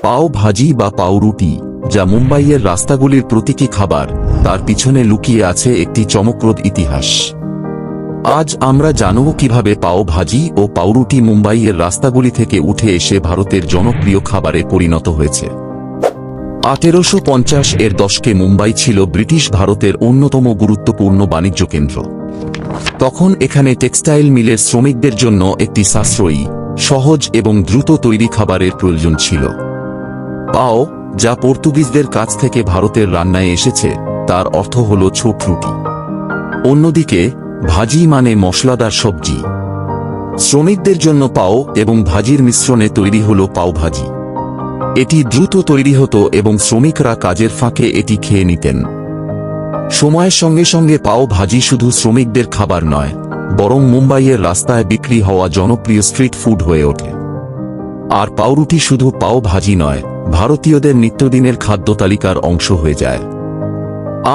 পাও ভাজি বা পাউরুটি, যা মুম্বাইয়ের রাস্তাগুলির প্রতীকী খাবার, তার পিছনে লুকিয়ে আছে একটি চমকপ্রদ ইতিহাস। আজ আমরা জানব কিভাবে পাও ভাজি ও পাউরুটি মুম্বাইয়ের রাস্তাগুলি থেকে উঠে এসে ভারতের জনপ্রিয় খাবারে পরিণত হয়েছে। 1850 এর দশকে মুম্বাই ছিল ব্রিটিশ ভারতের অন্যতম গুরুত্বপূর্ণ বাণিজ্য কেন্দ্র। তখন এখানে টেক্সটাইল মিলের শ্রমিকদের জন্য একটি সাশ্রয়ী, সহজ এবং দ্রুত তৈরি খাবারের প্রয়োজন ছিল। পাও, যা পর্তুগিজদের কাছ থেকে ভারতের রান্নায় এসেছে, তার অর্থ হল ছোট রুটি। অন্যদিকে ভাজি মানে মশলাদার সবজি। শ্রমিকদের জন্য পাও এবং ভাজির মিশ্রণে তৈরি হল পাও ভাজি। এটি দ্রুত তৈরি হতো এবং শ্রমিকরা কাজের ফাঁকে এটি খেয়ে নিতেন। সময়ের সঙ্গে সঙ্গে পাও ভাজি শুধু শ্রমিকদের খাবার নয়, বরং মুম্বাইয়ের রাস্তায় বিক্রি হওয়া জনপ্রিয় স্ট্রিট ফুড হয়ে ওঠে। আর পাউরুটি শুধু পাও ভাজি নয়, ভারতীয়দের নিত্যদিনের খাদ্য তালিকার অংশ হয়ে যায়।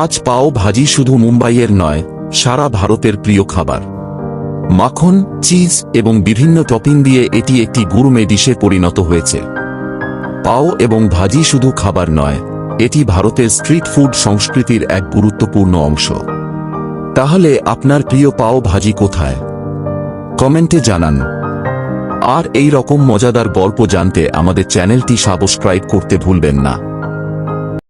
আজ পাও ভাজি শুধু মুম্বাইয়ের নয়, সারা ভারতের প্রিয় খাবার। মাখন, চিজ এবং বিভিন্ন টপিং দিয়ে এটি একটি গুরমে ডিশে পরিণত হয়েছে। পাও এবং ভাজি শুধু খাবার নয়, এটি ভারতের স্ট্রিট ফুড সংস্কৃতির এক গুরুত্বপূর্ণ অংশ। তাহলে আপনার প্রিয় পাও ভাজি কোথায়? কমেন্টে জানান। আর এই রকম মজাদার গল্প জানতে আমাদের চ্যানেলটি সাবস্ক্রাইব করতে ভুলবেন না।